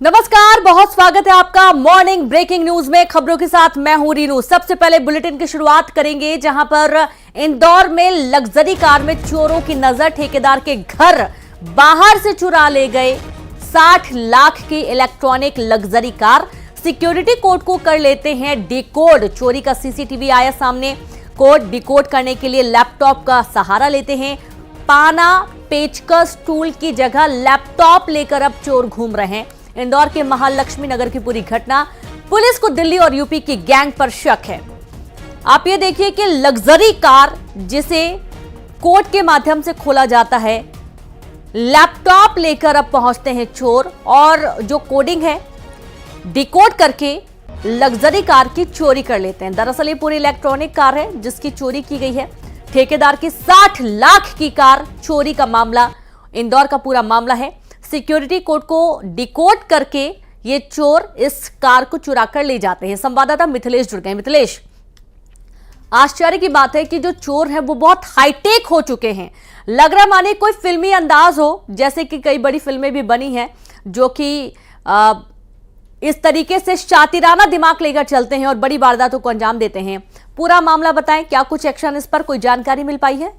नमस्कार, बहुत स्वागत है आपका मॉर्निंग ब्रेकिंग न्यूज में। खबरों के साथ मैं हूं रीनू। सबसे पहले बुलेटिन की शुरुआत करेंगे जहां पर इंदौर में लग्जरी कार में चोरों की नजर। ठेकेदार के घर बाहर से चुरा ले गए 60 लाख की electronic luxury car. Security code को कर लेते हैं डिकोड। चोरी का सीसीटीवी आया सामने। कोड डिकोड करने के लिए लैपटॉप का सहारा लेते हैं। पाना पेचकस टूल की जगह लैपटॉप लेकर अब चोर घूम रहे हैं। इंदौर के महालक्ष्मी नगर की पूरी घटना। पुलिस को दिल्ली और यूपी की गैंग पर शक है। आप ये देखिए कि लग्जरी कार जिसे कोड के माध्यम से खोला जाता है, लैपटॉप लेकर अब पहुंचते हैं चोर और जो कोडिंग है डिकोड करके लग्जरी कार की चोरी कर लेते हैं। दरअसल ये पूरी इलेक्ट्रॉनिक कार है जिसकी चोरी की गई है। ठेकेदार की 60 लाख की कार चोरी का मामला इंदौर का पूरा मामला है। सिक्योरिटी कोड को डिकोड करके ये चोर इस कार को चुरा कर ले जाते हैं। संवाददाता मिथिलेश जुड़ गए। मिथिलेश, आश्चर्य की बात है कि जो चोर हैं वो बहुत हाईटेक हो चुके हैं। लग रहा माने कोई फिल्मी अंदाज हो, जैसे कि कई बड़ी फिल्में भी बनी हैं जो कि इस तरीके से शातिराना दिमाग लेकर चलते हैं और बड़ी वारदातों को अंजाम देते हैं। पूरा मामला बताएं, क्या कुछ एक्शन इस पर कोई जानकारी मिल पाई है?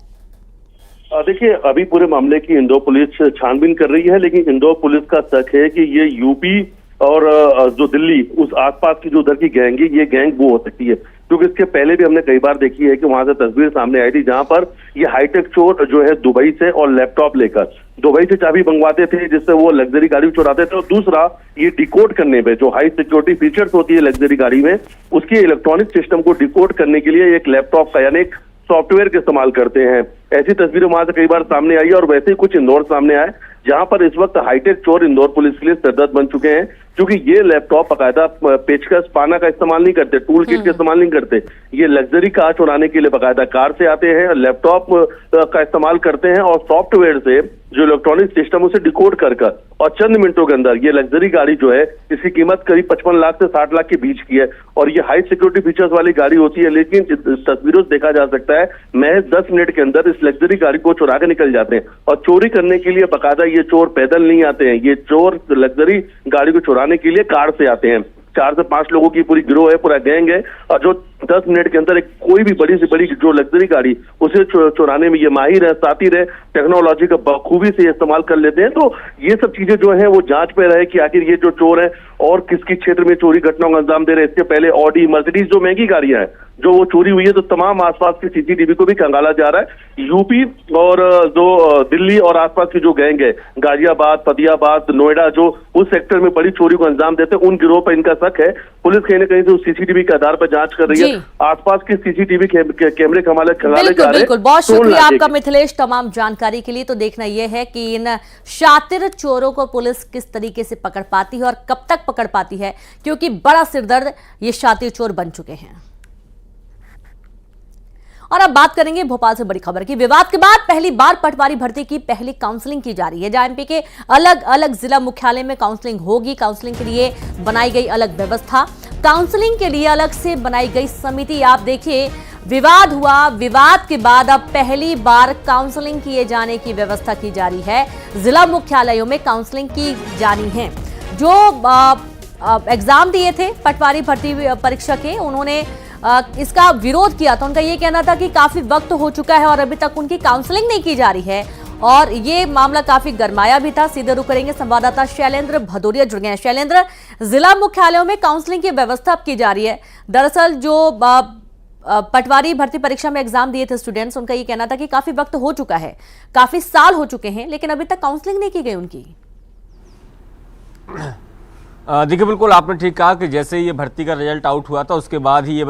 देखिए, अभी पूरे मामले की इंदौर पुलिस छानबीन कर रही है, लेकिन इंदौर पुलिस का शक है कि ये यूपी और जो दिल्ली उस आसपास की जो उधर की गैंग है, ये गैंग वो हो सकती है। क्योंकि इसके पहले भी हमने कई बार देखी है कि वहां से तस्वीर सामने आई थी जहां पर ये हाईटेक चोर जो है दुबई से और लैपटॉप लेकर दुबई से चाबी मंगवाते थे जिससे वो लग्जरी गाड़ी चुराते थे। और दूसरा, ये डिकोड करने में जो हाई सिक्योरिटी फीचर्स होती है लग्जरी गाड़ी में, उसकी इलेक्ट्रॉनिक सिस्टम को डिकोड करने के लिए एक लैपटॉप का यानी एक सॉफ्टवेयर का इस्तेमाल करते हैं। ऐसी तस्वीरें वहां से कई बार सामने आई है और वैसे ही कुछ इंदौर सामने आए जहां पर इस वक्त हाईटेक चोर इंदौर पुलिस के लिए सरदर्द बन चुके हैं, क्योंकि ये लैपटॉप बाकायदा पेचकस पाना का इस्तेमाल नहीं करते, टूल किट का इस्तेमाल नहीं करते। ये लग्जरी कार चुराने के लिए बाकायदा कार से आते हैं, लैपटॉप का इस्तेमाल करते हैं और सॉफ्टवेयर से जो इलेक्ट्रॉनिक सिस्टम उसे डिकोड कर और चंद मिनटों के अंदर ये लग्जरी गाड़ी जो है, इसकी कीमत करीब 55 लाख से 60 लाख के बीच की है और ये हाई सिक्योरिटी फीचर्स वाली गाड़ी होती है। लेकिन तस्वीरों से देखा जा सकता है महज 10 मिनट के अंदर इस लग्जरी गाड़ी को चुरा के निकल जाते हैं। और चोरी करने के लिए बाकायदा ये चोर पैदल नहीं आते हैं, ये चोर लग्जरी गाड़ी को चुराने के लिए कार से आते हैं। 4 से 5 लोगों की पूरी गिरोह है, पूरा गैंग है और जो 10 मिनट के अंदर एक कोई भी बड़ी से बड़ी जो लग्जरी गाड़ी उसे चुराने में ये माहिर है, सातिर है, टेक्नोलॉजी का बखूबी से इस्तेमाल कर लेते हैं। तो ये सब चीजें जो है वो जांच पे रहे कि आखिर ये जो चोर है और किस क्षेत्र में चोरी घटनाओं का अंजाम दे रहे हैं। इसके पहले ऑडी, मर्सिडीज जो महंगी गाड़ियां हैं जो वो चोरी हुई है, तो तमाम आसपास की सीसीटीवी को भी खंगाला जा रहा है। यूपी और जो दिल्ली और आसपास की जो गैंग है, गाजियाबाद, फतेहाबाद, नोएडा, जो उस सेक्टर में बड़ी चोरी को अंजाम देते हैं, उन गिरोह पर इनका शक है। पुलिस कहीं ना कहीं से उस सीसीटीवी के आधार पर जांच कर रही है। आसपास के सीसीटीवी कैमरे खंगाले जा रहे हैं। बिल्कुल, बहुत शुक्रिया आपका मिथिलेश तमाम जानकारी के लिए। तो देखना यह है कि इन शातिर चोरों को पुलिस किस तरीके से पकड़ पाती है और कब तक पकड़ पाती है, क्योंकि बड़ा सिरदर्द ये शातिर चोर बन चुके हैं। और अब बात करेंगे भोपाल से बड़ी खबर की। विवाद के बाद पहली बार पटवारी भर्ती की पहली काउंसलिंग की जा रही है। जेएनपी के अलग अलग जिला मुख्यालय में काउंसलिंग होगी। काउंसलिंग के लिए बनाई गई अलग व्यवस्था, काउंसलिंग के लिए अलग से बनाई गई समिति। आप देखिए, विवाद हुआ, विवाद के बाद अब पहली बार काउंसलिंग किए जाने की व्यवस्था की जा रही है। जिला मुख्यालयों में काउंसलिंग की जानी है। जो एग्जाम दिए थे पटवारी भर्ती परीक्षा के, उन्होंने इसका विरोध किया था। उनका यह कहना था कि काफी वक्त हो चुका है और अभी तक उनकी काउंसलिंग नहीं की जा रही है और ये मामला काफी गरमाया भी था। सीधे रुख करेंगे, संवाददाता शैलेंद्र भदौरिया जुड़ गए हैं। शैलेंद्र, जिला मुख्यालयों में काउंसलिंग की व्यवस्था अब की जा रही है। दरअसल जो पटवारी भर्ती परीक्षा में एग्जाम दिए थे स्टूडेंट्स, उनका ये कहना था कि काफी वक्त हो चुका है, काफी साल हो चुके हैं, लेकिन अभी तक काउंसलिंग नहीं की गई उनकी। देखिए, बिल्कुल आपने ठीक कहा कि जैसे ये भर्ती का रिजल्ट आउट हुआ था उसके बाद ही ये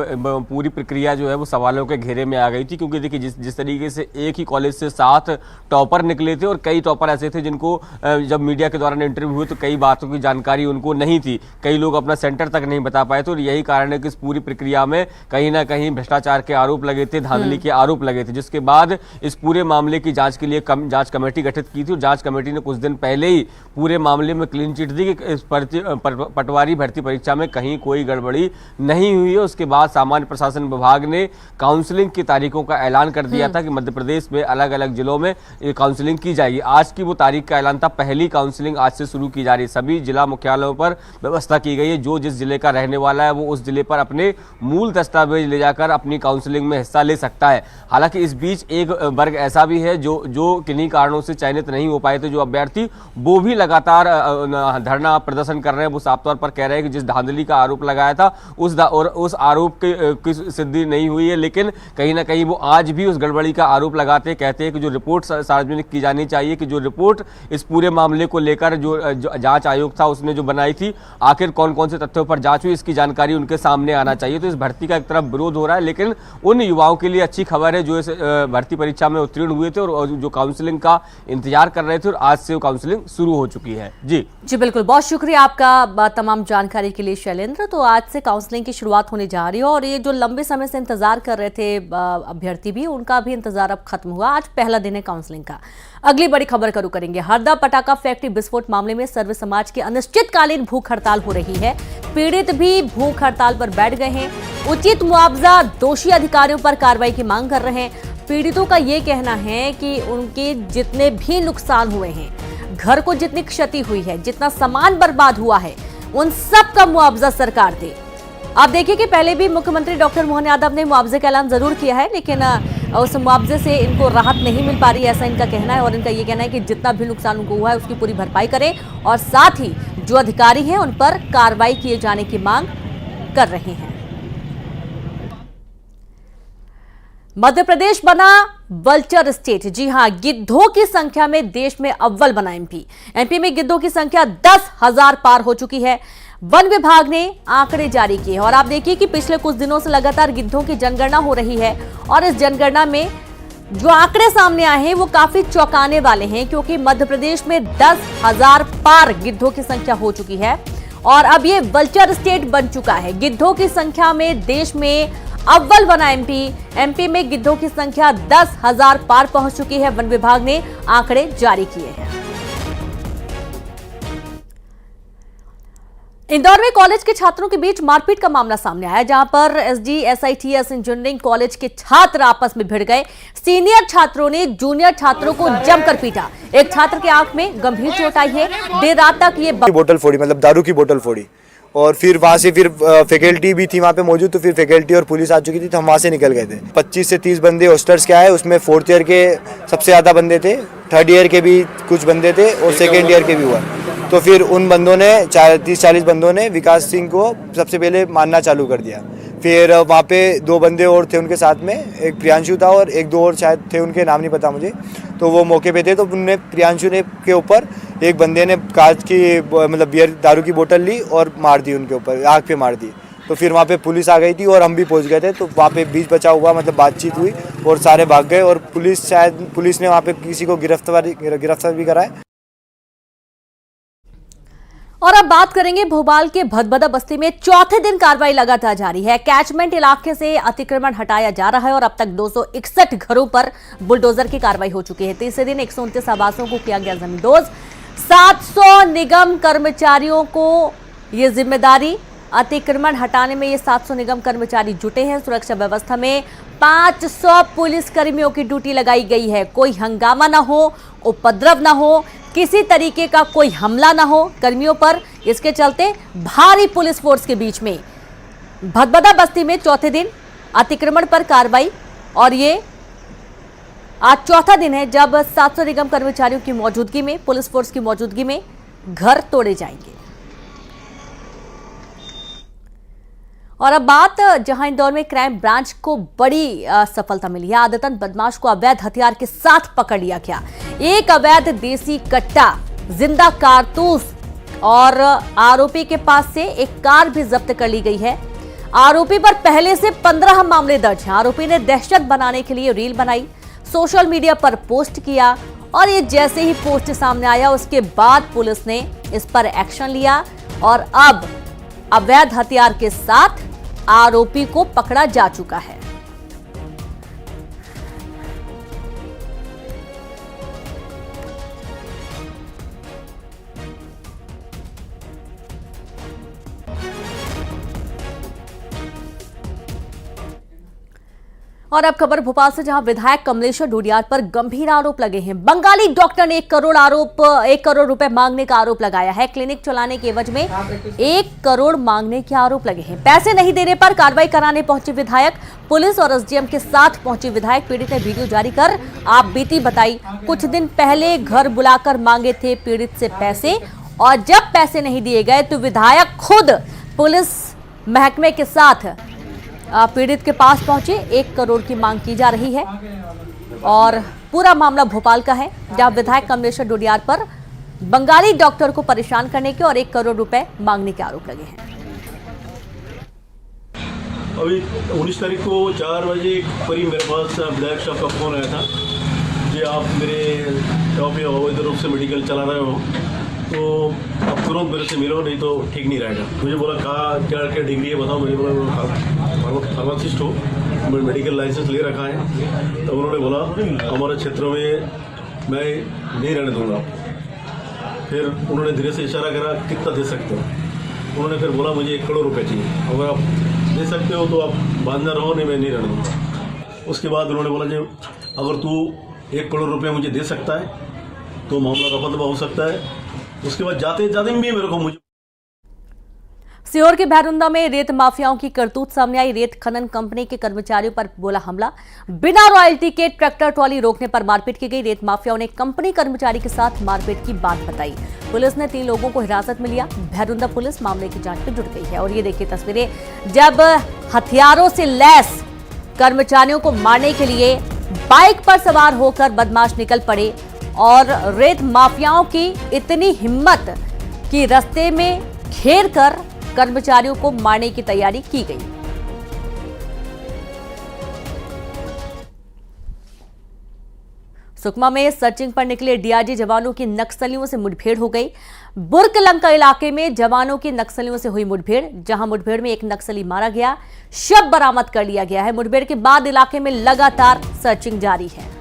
पूरी प्रक्रिया जो है वो सवालों के घेरे में आ गई थी। क्योंकि देखिए, जिस तरीके से एक ही कॉलेज से 7 टॉपर निकले थे और कई टॉपर ऐसे थे जिनको जब मीडिया के दौरान इंटरव्यू हुए तो कई बातों की जानकारी उनको नहीं थी, कई लोग अपना सेंटर तक नहीं बता पाए। तो यही कारण है कि इस पूरी प्रक्रिया में कहीं ना कहीं भ्रष्टाचार के आरोप लगे थे, धांधली के आरोप लगे थे, जिसके बाद इस पूरे मामले की जाँच के लिए जाँच कमेटी गठित की थी। और जाँच कमेटी ने कुछ दिन पहले ही पूरे मामले में क्लीन चिट दी कि इस पटवारी भर्ती परीक्षा में कहीं कोई गड़बड़ी नहीं हुई है। उसके बाद सामान्य प्रशासन विभाग ने काउंसलिंग की तारीखों का ऐलान कर दिया था कि मध्य प्रदेश में अलग अलग जिलों में काउंसलिंग की जाएगी। आज की वो तारीख का ऐलान था। पहली काउंसलिंग आज से शुरू की जा रही है। सभी जिला मुख्यालयों पर व्यवस्था की गई है। जो जिस जिले का रहने वाला है वो उस जिले पर अपने मूल दस्तावेज ले जाकर अपनी काउंसलिंग में हिस्सा ले सकता है। हालांकि इस बीच एक वर्ग ऐसा भी है जो किन्हीं कारणों से चयनित नहीं हो पाए थे जो अभ्यर्थी, वो भी लगातार धरना प्रदर्शन कर रहे हैं। वो साफ तौर पर कह रहे हैं कि जिस धांधली का आरोप लगाया था उस आरोप की सिद्धि नहीं हुई है, लेकिन कहीं ना कहीं वो आज भी उस गड़बड़ी का आरोप लगाते कहते हैं कि जो रिपोर्ट सार्वजनिक की जानी चाहिए, कि जो रिपोर्ट इस पूरे मामले को लेकर जो जांच आयोग था उसने जो बनाई थी, आखिर कौन कौन से तथ्यों पर जांच हुई, इसकी जानकारी उनके सामने आना चाहिए। तो इस भर्ती का एक तरफ विरोध हो रहा है, लेकिन उन युवाओं के लिए अच्छी खबर है जो इस भर्ती परीक्षा में उत्तीर्ण हुए थे और जो काउंसलिंग का इंतजार कर रहे थे, और आज से वो काउंसलिंग शुरू हो चुकी है। जी बिल्कुल, बहुत शुक्रिया आपका तमाम जानकारी के लिए शैलेंद्र। तो आज से काउंसलिंग की शुरुआत होने जा रही है और ये जो लंबे समय से इंतजार कर रहे थे अभ्यर्थी भी, उनका भी इंतजार अब खत्म हुआ। आज पहला दिन है काउंसलिंग का। अगली बड़ी खबर करू करेंगे। हरदा पटाखा फैक्ट्री विस्फोट मामले में सर्व समाज की अनिश्चितकालीन भूख हड़ताल हो रही है। पीड़ित भी भूख हड़ताल पर बैठ गए हैं। उचित मुआवजा, दोषी अधिकारियों पर कार्रवाई की मांग कर रहे हैं। पीड़ितों का ये कहना है कि उनके जितने भी नुकसान हुए हैं, घर को जितनी क्षति हुई है, जितना सामान बर्बाद हुआ है, उन सब का मुआवजा सरकार दे। आप देखिए कि पहले भी मुख्यमंत्री डॉक्टर मोहन यादव ने मुआवजे का ऐलान जरूर किया है, लेकिन उस मुआवजे से इनको राहत नहीं मिल पा रही है, ऐसा इनका कहना है। और इनका ये कहना है कि जितना भी नुकसान उनको हुआ है उसकी पूरी भरपाई करें और साथ ही जो अधिकारी हैं उन पर कार्रवाई किए जाने की मांग कर रहे हैं। मध्य प्रदेश बना वल्चर स्टेट। जी हां, गिद्धों की संख्या में देश में अव्वल बना एमपी में गिद्धों की संख्या 10,000 पार हो चुकी है। वन विभाग ने आंकड़े जारी किए और आप देखिए कि पिछले कुछ दिनों से लगातार गिद्धों की जनगणना हो रही है और इस जनगणना में जो आंकड़े सामने आए हैं वो काफी चौंकाने वाले हैं, क्योंकि मध्य प्रदेश में 10,000 पार गिद्धों की संख्या हो चुकी है और अब ये वल्चर स्टेट बन चुका है। गिद्धों की संख्या में देश में अव्वल बना एमपी में गिद्धों की संख्या 10,000 पार पहुंच चुकी है। वन विभाग ने आंकड़े जारी किए हैं। इंदौर में कॉलेज के छात्रों के बीच मारपीट का मामला सामने आया, जहां पर SITS इंजीनियरिंग कॉलेज के छात्र आपस में भिड़ गए। सीनियर छात्रों ने जूनियर छात्रों को जमकर पीटा। एक छात्र के आंख में गंभीर चोट आई है। देर रात तक ये बोतल फोड़ी, मतलब दारू की बोतल फोड़ी, और फिर वहाँ से फिर फैकल्टी भी थी वहाँ पे मौजूद, तो फिर फैकल्टी और पुलिस आ चुकी थी, तो हम वहाँ से निकल गए थे। 25 से 30 बंदे हॉस्टल्स के आए, उसमें 4th ईयर के सबसे ज़्यादा बंदे थे, 3rd ईयर के भी कुछ बंदे थे और 2nd ईयर के भी हुआ। तो फिर उन बंदों ने 30-40 बंदों ने विकास सिंह को सबसे पहले मारना चालू कर दिया। फिर वहाँ पे 2 बंदे और थे उनके साथ में, एक प्रियांशु था और 1-2 और शायद थे, उनके नाम नहीं पता मुझे। तो वो मौके पे थे, तो उनने प्रियांशु ने के ऊपर एक बंदे ने कांच की मतलब बियर दारू की बोतल ली और मार दी, उनके ऊपर आँख पे मार दी। तो फिर वहाँ पे पुलिस आ गई थी और हम भी पहुँच गए थे, तो वहाँ पे बीच बचाव हुआ, मतलब बातचीत हुई और सारे भाग गए और पुलिस ने वहाँ पे किसी को गिरफ्तार भी कराया। और अब बात करेंगे भोपाल के भदभदा बस्ती में चौथे दिन कार्रवाई लगातार जारी है। कैचमेंट इलाके से अतिक्रमण हटाया जा रहा है और अब तक 261 घरों पर बुलडोजर की कार्रवाई हो चुकी है। तीसरे दिन 129 आवासों को किया गया जमींदोज। 700 निगम कर्मचारियों को ये जिम्मेदारी, अतिक्रमण हटाने में ये 700 निगम कर्मचारी जुटे हैं। सुरक्षा व्यवस्था में 500 पुलिस कर्मियों की ड्यूटी लगाई गई है। कोई हंगामा ना हो, उपद्रव ना हो, किसी तरीके का कोई हमला ना हो कर्मियों पर। इसके चलते भारी पुलिस फोर्स के बीच में भदभदा बस्ती में चौथे दिन अतिक्रमण पर कार्रवाई, और ये आज चौथा दिन है जब 700 निगम कर्मचारियों की मौजूदगी में, पुलिस फोर्स की मौजूदगी में घर तोड़े जाएंगे। और अब बात जहां इंदौर में क्राइम ब्रांच को बड़ी सफलता मिली है। आदतन बदमाश को अवैध हथियार के साथ पकड़ लिया गया। एक अवैध देसी कट्टा, जिंदा कारतूस और आरोपी के पास से एक कार भी जब्त कर ली गई है। आरोपी पर पहले से 15 मामले दर्ज हैं। आरोपी ने दहशत बनाने के लिए रील बनाई, सोशल मीडिया पर पोस्ट किया और ये जैसे ही पोस्ट सामने आया उसके बाद पुलिस ने इस पर एक्शन लिया और अब अवैध हथियार के साथ आरोपी को पकड़ा जा चुका है। और अब खबर भोपाल से, जहां विधायक कमलेश्वर डोडियार पर गंभीर आरोप लगे हैं। बंगाली डॉक्टर ने 1 करोड़ रुपए मांगने का आरोप लगाया है। क्लिनिक चलाने के एवज में 1 करोड़ मांगने के आरोप लगे हैं। पैसे नहीं देने पर कार्रवाई कराने पहुंचे विधायक। पुलिस और एसडीएम के साथ पहुंचे विधायक। पीड़ित ने वीडियो जारी कर आप बीती बताई। कुछ दिन पहले घर बुलाकर मांगे थे पीड़ित से पैसे, और जब पैसे नहीं दिए गए तो विधायक खुद पुलिस महकमे के साथ पीड़ित के पास पहुंचे। 1 करोड़ की मांग की जा रही है और पूरा मामला भोपाल का है, जहां विधायक कमलेश्वर डोडियार पर बंगाली डॉक्टर को परेशान करने के और 1 करोड़ रुपए मांगने के आरोप लगे हैं। अभी 19 तारीख को 4 बजे करीब मेरे पास विधायक साहब का फ़ोन आया था कि आप मेरे शॉप या अवैध रूप से मेडिकल चला रहे हो, तो अब तुरंत मेरे से मिलो, नहीं तो ठीक नहीं रहेगा। मुझे बोला कहाँ क्या क्या डिग्री है बताओ। मैंने बोला फार्मासिस्ट हो, मैं मेडिकल लाइसेंस ले रखा है। तो उन्होंने बोला हमारे क्षेत्र में मैं नहीं रहने दूंगा। फिर उन्होंने धीरे से इशारा करा कितना दे सकते हो। उन्होंने फिर बोला मुझे 1 करोड़ रुपये चाहिए, अगर आप दे सकते हो तो आप बांधना रहो, नहीं मैं नहीं रहने दूँगा। उसके बाद उन्होंने बोला जी अगर तू 1 करोड़ रुपये मुझे दे सकता है तो मामला रफा दफा हो सकता है। उसके बाद जाते जाते भी मेरे को सीहोर के भैरुंदा में रेत माफियाओं की करतूत सामने आई। रेत खनन कंपनी के कर्मचारियों पर बोला हमला। बिना रॉयल्टी के ट्रैक्टर ट्रॉली रोकने पर मारपीट की गई। रेत माफियाओं ने कंपनी कर्मचारी के साथ मारपीट की बात बताई। पुलिस ने 3 लोगों को हिरासत में लिया। भैरुंदा पुलिस मामले की जांच में जुट गई है। और ये देखिए तस्वीरें, जब हथियारों से लैस कर्मचारियों को मारने के लिए बाइक पर सवार होकर बदमाश निकल पड़े, और रेत माफियाओं की इतनी हिम्मत कि रास्ते में घेर कर कर्मचारियों को मारने की तैयारी की गई। सुकमा में सर्चिंग पर निकले डीआरजी जवानों की नक्सलियों से मुठभेड़ हो गई। बुर्कलंका इलाके में जवानों की नक्सलियों से हुई मुठभेड़, जहां मुठभेड़ में एक नक्सली मारा गया, शव बरामद कर लिया गया है। मुठभेड़ के बाद इलाके में लगातार सर्चिंग जारी है।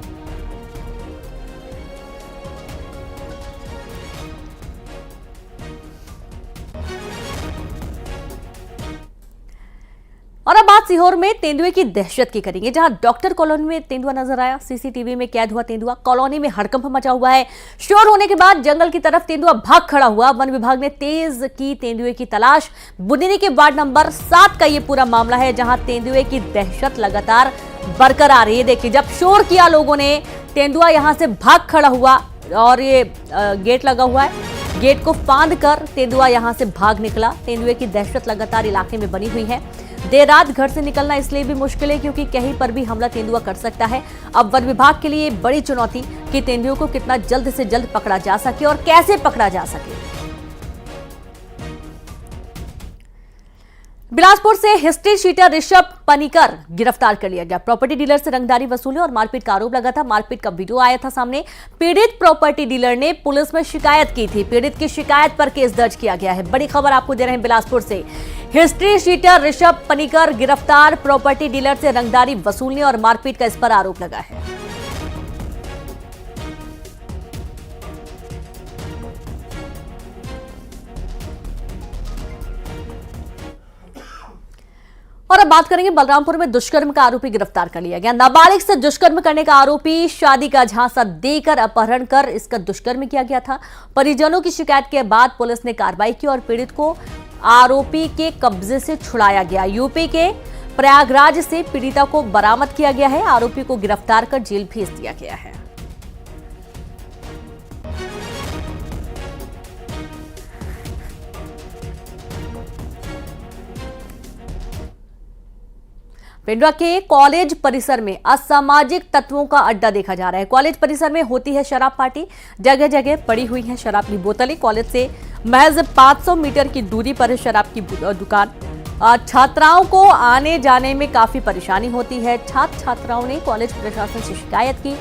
और अब बात सीहोर में तेंदुए की दहशत की करेंगे, जहां डॉक्टर कॉलोनी में तेंदुआ नजर आया। सीसीटीवी में कैद हुआ तेंदुआ। कॉलोनी में हड़कंप मचा हुआ है। शोर होने के बाद जंगल की तरफ तेंदुआ भाग खड़ा हुआ। वन विभाग ने तेज की तेंदुए की तलाश। बुनिनी के वार्ड नंबर 7 का ये पूरा मामला है, जहां तेंदुए की दहशत लगातार बरकरार है। देखिए, जब शोर किया लोगों ने, तेंदुआ यहां से भाग खड़ा हुआ और ये गेट लगा हुआ है, गेट को फांद कर तेंदुआ यहां से भाग निकला। तेंदुए की दहशत लगातार इलाके में बनी हुई है। देर रात घर से निकलना इसलिए भी मुश्किल है क्योंकि कहीं पर भी हमला तेंदुआ कर सकता है। अब वन विभाग के लिए बड़ी चुनौती कि तेंदुओं को कितना जल्द से जल्द पकड़ा जा सके और कैसे पकड़ा जा सके। बिलासपुर से हिस्ट्री शीटर ऋषभ पनिकर गिरफ्तार कर लिया गया। प्रॉपर्टी डीलर से रंगदारी वसूली और मारपीट का आरोप लगा था। मारपीट का वीडियो आया था सामने। पीड़ित प्रॉपर्टी डीलर ने पुलिस में शिकायत की थी। पीड़ित की शिकायत पर केस दर्ज किया गया है। बड़ी खबर आपको दे रहे हैं बिलासपुर से। हिस्ट्री शीटर ऋषभ पनिकर गिरफ्तार। प्रॉपर्टी डीलर से रंगदारी वसूलने और मारपीट का इस पर आरोप लगा है। और अब बात करेंगे बलरामपुर में दुष्कर्म का आरोपी गिरफ्तार कर लिया गया। नाबालिग से दुष्कर्म करने का आरोपी, शादी का झांसा देकर अपहरण कर इसका दुष्कर्म किया गया था। परिजनों की शिकायत के बाद पुलिस ने कार्रवाई की और पीड़ित को आरोपी के कब्जे से छुड़ाया गया। यूपी के प्रयागराज से पीड़िता को बरामद किया गया है। आरोपी को गिरफ्तार कर जेल भेज दिया गया है। पेंड्रा के कॉलेज परिसर में असामाजिक तत्वों का अड्डा देखा जा रहा है। कॉलेज परिसर में होती है शराब पार्टी। जगह जगह पड़ी हुई है शराब की बोतलें। कॉलेज से महज 500 मीटर की दूरी पर है शराब की दुकान। छात्राओं को आने जाने में काफी परेशानी होती है। छात्र छात्राओं ने कॉलेज प्रशासन से शिकायत की।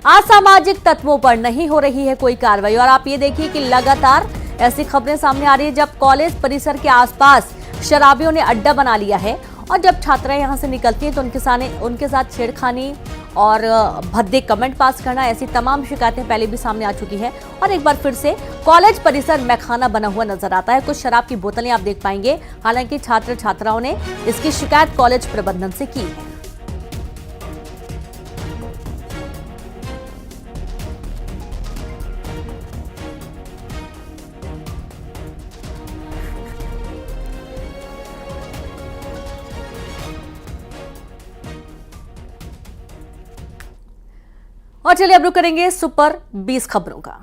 असामाजिक तत्वों पर नहीं हो रही है कोई कार्रवाई। और आप ये देखिए कि लगातार ऐसी खबरें सामने आ रही है जब कॉलेज परिसर के आसपास शराबियों ने अड्डा बना लिया है और जब छात्राएं यहां से निकलती हैं तो उनके साथ छेड़खानी और भद्दे कमेंट पास करना, ऐसी तमाम शिकायतें पहले भी सामने आ चुकी है। और एक बार फिर से कॉलेज परिसर मैखाना बना हुआ नजर आता है। कुछ शराब की बोतलें आप देख पाएंगे। हालांकि छात्र छात्राओं ने इसकी शिकायत कॉलेज प्रबंधन से की है। और चलिए अब रुक करेंगे सुपर 20 खबरों का।